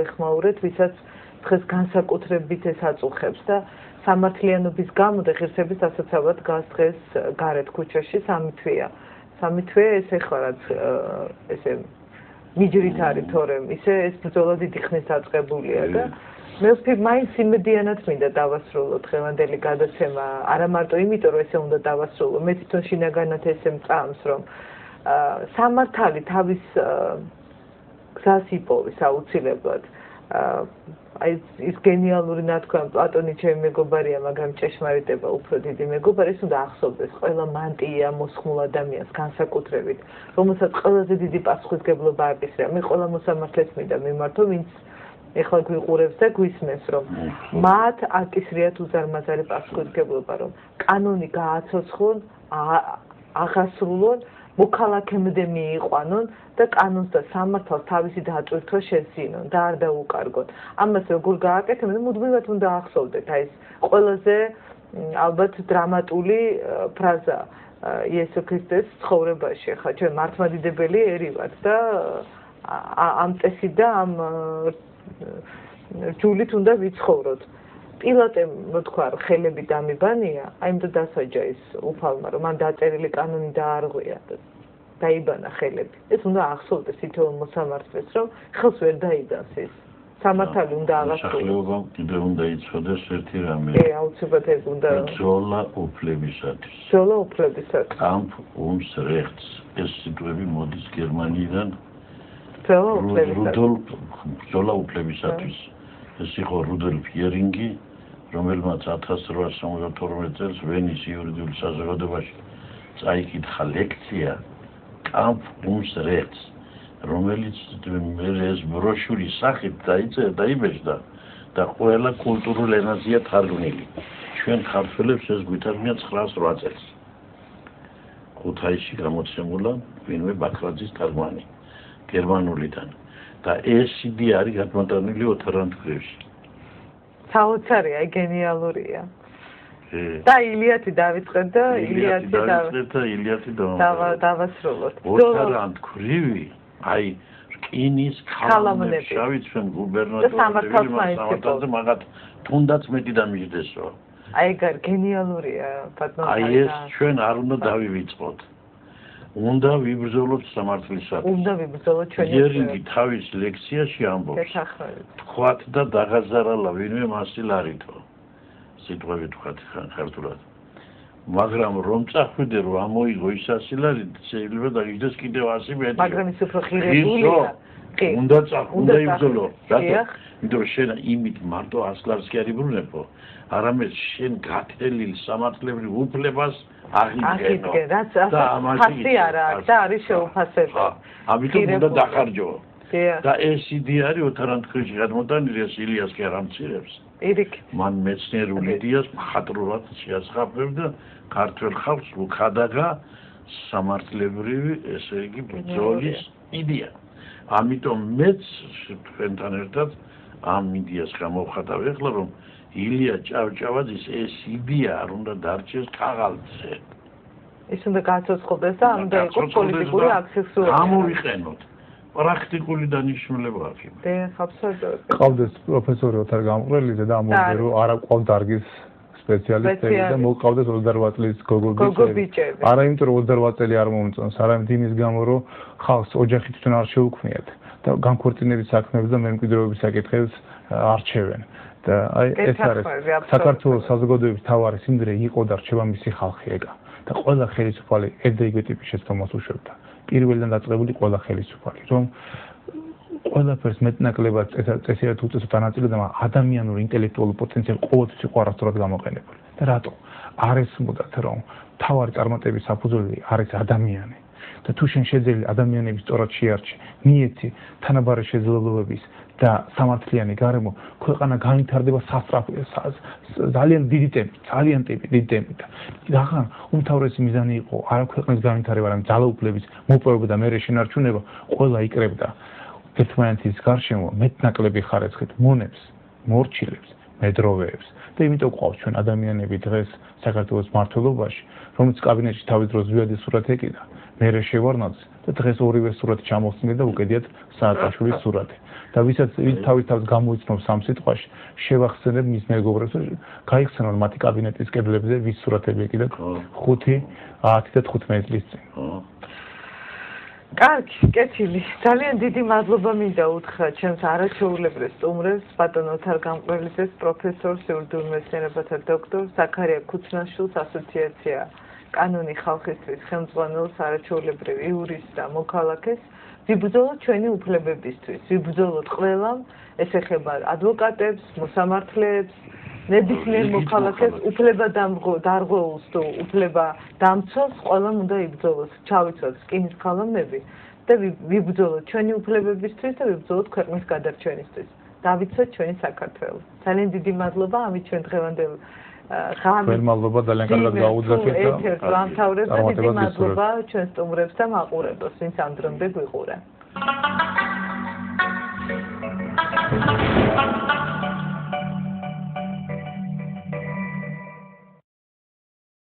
გავეხმაურეთ, ვისაც დღეს განსაკუთრებით ეს აწუხებს და სამართლიანობის გამო და ღირსების დასაცავად დგას დღეს გარეთ ქუჩაში 3 თვეა. 3 თვე ეს ეხლა რაც ესე მიჯრით არის თორემ ისე ეს ბრძოლა დიდი ხნის დაწყებულია და მე ვფიქრ მაინც იმედიანად მინდა დავასრულო დღევანდელი გადაცემა არა მარტო იმიტომ რომ ესე უნდა დავასრულო მე თვითონ შინაგანად ესე მწამს რომ სამართალი თავის გზას იპოვის აუცილებლად აი ის გენიალური ნათქვამი პლატონი ჩემი მეგობარია მაგრამ ჭეშმარიტება უფრო დიდი მეგობარი ის უნდა ახსოვდეს ყველა მანტია მოსხმულ ადამიანს განსაკუთრებით რომელსაც ყველაზე დიდი პასუხისგებლობა აკისრია მე ყველა მოსამართლეს მინდა მიმართო ვინც ეხლა გვიყურებს და გვისმენს რომ მათ აკისრიათ უზარმაზარი პასუხისგებლობა რომ კანონი გააცოცხლონ აღასრულონ მოქალაქემდე მიიყვანონ და კანონს და სამართალს თავისი დატვირთვა შესძინონ და არ დაუკარგონ. ამას როგორ გააკეთებენ და მუდმივად უნდა ახსოვდეთ აი ეს ყველაზე ალბათ დრამატული ფრაზა იესო ქრისტეს ცხოვრებაში. ხა ჩვენ მართლმადიდებელი ერი ვართ და ამ წესით და ამ ჯულით უნდა ვიცხოვროთ. პილატემ მოთქვა ხელები დამიბანია, აი უნდა დასაჯა ის უფალმა, რომ მან დაწერილი კანონი დაარღვია და დაიბანა ხელები. ეს უნდა ახსოვდეს თითოეულ მოსამართლეს, რომ ხელს ვერ დაიბანს ის. სამართალი უნდა აღასრულოს. სახლებამ კიდევ უნდა იცოდეს ერთი რამე. აუცილებლად ეს უნდა ბრძოლა უფლებისათვის. ბრძოლა უფლებისათვის. Kampf ums Rechts. ეს სიტყვები მოდის გერმანიიდან. ბრძოლა უფლებისათვის. ეს იყო რუდოლფ იერინგი, რომელმაც 1872 წელს ვენის იურიდიულ საზოგადოებაში წაიკითხა ლექცია Kampf ums Rechts, რომელიც ეს ბროშურის სახით დაიბეჭდა და ყველა კულტურულ ენაზეა თარგმნილი. ჩვენ ქართველებს ეს გვითარგმნა 908 წელს. ქუთაისში გამოცემულა ვინმე ბაქრაძის თარგმანი გერმანულიდან. და ეს იდეა არის გადმოტანილი ოთარანთქვევში. საოცარია, გენიალურია. და ილიათი დავიწყეთ და ილიათი დავასრულოთ. ოთარანთქვრივი, აი რკინის ქალამნებს შავით ჩვენ გუბერნატორი მაგათ თუნდაც მეტი დამიჯდესო. აი გენიალურია, ბატონო. აი ეს ჩვენ არ უნდა დავივიწყოთ. უნდა ვიბრძოლოთ სამართლისათვის. უნდა ვიბრძოლოთ ჩვენი. იერინგი თავის ლექციაში ამბობს. თქვათ და დაღაზარალა ვინმე მასილარითო. სიტყვები თქვათ ხართულად. მაგრამ რომ წახვიდე რომ ამოიღო ის ასილარი, შეიძლება დაგიჯდეს კიდევ 100 მეტი. მაგრამ ის უფრო ხირებულია. უნდა იბრძოლო. იმიტომ რომ შენ იმით მარტო ასლარს კი არ იბრუნებო. არამედ შენ გათელილ სამართლებრივ უფლებას აღიდგენო და ამაში არა და არის შეუფასებელი. ამიტომ უნდა დახარჯო. და ეს იდეა არის ოთარანთქვევში გადმოტანილი ეს ილიას კი არ ამცირებს. პირიქით. მან მეცნიერულ იდეას მხატვრულად შეასახავებს და ქართველ ხალხს უხადაგა სამართლებრივი ესე იგი ბრძოლის იდეა. ამიტომ მეც თქვენთან ერთად ამ იდეას გამოვხატავ ეხლა რომ ილია ჭავჭავაძის ეს იდეა არ უნდა დარჩეს ქაღალდზე. ის უნდა გაცოცხლდეს და უნდა იყოს პოლიტიკური აქსესუარი. გამოვიყენოთ. პრაქტიკული დანიშნულება აქვს. აბსოლუტურად. ყავდეს პროფესორი ოთარ გამყრელიძე და ამბობდა რომ არა ყავს დარგის სპეციალისტები და მოყავდეს 28 წლის გოგობიჭები. არა იმიტომ რომ 28 წელი არ მომწონს, არამედ იმის გამო რომ ხალხს ოჯახი თვითონ არ შეუქმნიათ და განქორწინების საქმეებს და მემკვიდრეობის საკითხებს არჩევენ. და აი ეს არის საქართველოს საზოგადოების მთავარი სიმდიდრე იყო და რჩება მისი ხალხი ეგა. და ყველა ხელისუფალი ეს და იგივე ტიპის შეცდომას უშვებდა. პირველიდან დაწყებული ყველა ხელისუფალი, რომ ყველაფერს მეტნაკლებად წესიერ თუ წესო დანაწილდა, მაგრამ ადამიანური ინტელექტუალური პოტენციალი ყოველთვის იყო არასწორად გამოყენებული. და რატო? არ ესმოდათ, რომ მთავარი წარმატების საფუძველი არის ადამიანი. და თუ შენ შეძელი ადამიანების სწორად შეარჩი, მიეცი თანაბარი შეძლებლობების და სამართლიანი გარემო, ქვეყანა განვითარდება სასწრაფოდ, ძალიან დიდი ტემპით. რახან უმთავრესი მიზანი იყო არა ქვეყნის განვითარება, არამედ ძალაუფლების მოპოვება და მერე შენარჩუნება, ყველა იკრებდა ერთმანეთის გარშემო მეტნაკლები ხარისხით მონებს, მორჩილებს, მედროვეებს და იმიტომ გვყავს ჩვენ ადამიანები დღეს საქართველოს მმართველობაში, რომელიც კაბინეტში თავის დროს ზვიადის სურათი ეკიდა, მერე შევარდნაძე და დღეს ორივე სურათი ჩამოვხსნილი და უკედიათ სააკაშვილის სურათი. და ვისაც თავის გამოიცნობს ამ სიტყვაში, შევახსენებ მის მეგობრებს, გაიხსენონ მათი კაბინეტის კედლებზე ვის სურათები ეკიდა 5, 10 და 15 წლის წინ. კარგი, კეთილი. ძალიან დიდი მადლობა მინდა უთხრა ჩემს არაჩვეულებრივ სტუმრებს, ბატონ ოთარ გამყრელიძეს, პროფესორს, იურიდიულ მეცნიერებათა დოქტორს, ზაქარია ქუცნაშვილს, ასოციაცია კანონი ხალხისთვის ხელმძღვანელს, არაჩვეულებრივ იურისტს და მოქალაქეს. ვიბრძოლოთ ჩვენი უფლებებისთვის, ვიბრძოლოთ ყველამ, ეს ეხება ადვოკატებს, მოსამართლეებს, ნებისმიერ მოქალაქეს, უფლება დარღვეულს თუ უფლება დამცველს, ყველამ უნდა იბრძოლოს, ჩავიცვალოთ რკინის ქალამნები და ვიბრძოლოთ ჩვენი უფლებებისთვის და ვიბრძოლოთ ქვეყნის გადარჩენისთვის. დავიცვათ ჩვენი საქართველო. ძალიან დიდი მადლობა ამით ჩვენ დღევანდელ ღამით. მადლობა ძალიან კარგად გაუძახეთ და ეთერს ვამთავრებ და დიდი მადლობა ჩვენ სტუმრებს და მაყურებელს, ვინც ამ დრომდე გვიყურა.